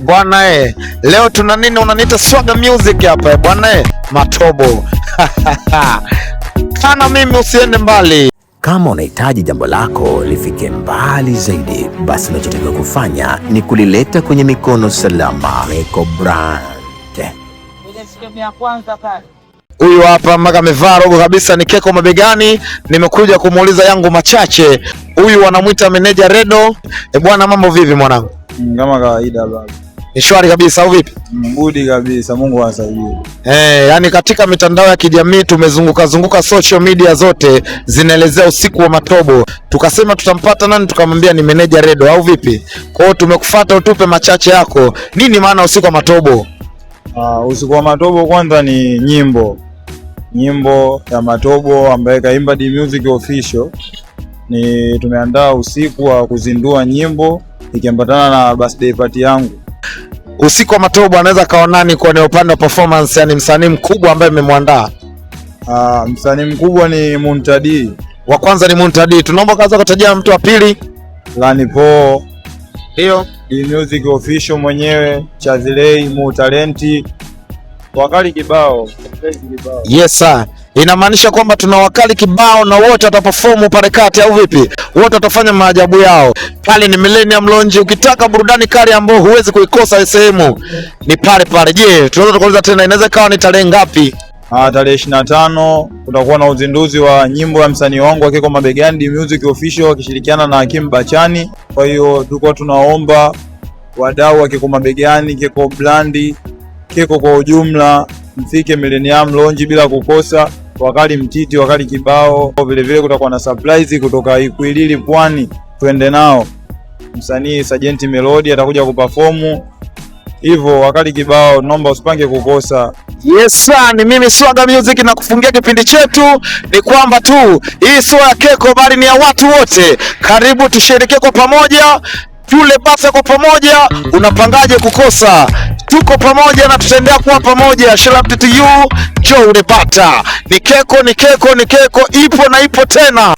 Bwana leo tuna nini? Unaniita Swaga Music hapa bwana Matobo. Kana mimi usiende mbali. Kama unahitaji jambo lako lifike mbali zaidi, basi unachotakiwa kufanya ni kulileta kwenye mikono salama. Keko Brand. Huyu hapa mpaka amevaa rogo kabisa, ni Keko mabegani. Nimekuja kumuuliza yangu machache. Huyu wanamuita meneja Redo. Bwana mambo vipi mwanangu? Kama kawaida baba. Ni shwari kabisa au vipi? Mbudi kabisa, Mungu asaidie. Yani katika mitandao ya kijamii tumezunguka social media zote zinaelezea usiku wa Matobo. Tukasema tutampata nani, tukamwambia ni meneja Redo au vipi? Kwa hiyo tumekufuata utupe machache yako. Nini maana usiku wa Matobo? Usiku wa Matobo kwanza ni nyimbo ya Matobo ambaye kaimba D Music Official. Ni tumeandaa usiku wa kuzindua nyimbo ikiambatana na birthday party yangu. Usiku wa Matobo anaweza kawa nani kwa upande wa performance, yani msanii mkubwa ambaye mmemwandaa? Msanii mkubwa ni Muntadi. Wa kwanza ni Muntadi. Tunaomba kaza kutajia mtu wa pili. Lanipo. Ndio. D Music Official mwenyewe, Chazilei, Mutalenti. Wakali kibao. Yes sir. Inamaanisha kwamba tuna wakali kibao na wote wataperform pale kati au vipi? Wote watafanya maajabu yao. Pale ni Millennium Lounge. Ukitaka burudani kali ambayo huwezi kuikosa sehemu ni pale pale. Je, tunaweza kuuliza tena inaweza kawa ni tarehe ngapi? Tarehe 25 kutakuwa na uzinduzi wa nyimbo ya msanii wangu wa Keko Mabegani D Music Official wakishirikiana na Hakim Bachani. Kwa hiyo tulikuwa tunaomba wadau wa Keko Mabegani, Keko Brand, Keko kwa ujumla mfike Millennium Lounge bila kukosa. Wakali mtiti, wakali kibao. Vile vile kutakuwa na surprise kutoka Ikwilili Pwani, twende nao. Msanii Sergeant Melody atakuja kuperform. Hivyo wakali kibao, naomba usipange kukosa. Yes sir, ni mimi Swaga Music na kufungia kipindi chetu. Ni kwamba tu hii sio ya Keko bali ni ya watu wote. Karibu tusherehekee kwa pamoja, tule basa kwa pamoja. Unapangaje kukosa? Tuko pamoja na tutaendelea kuwa pamoja. Shout out to you. Joe unapata. Ni Keko, ipo na ipo tena.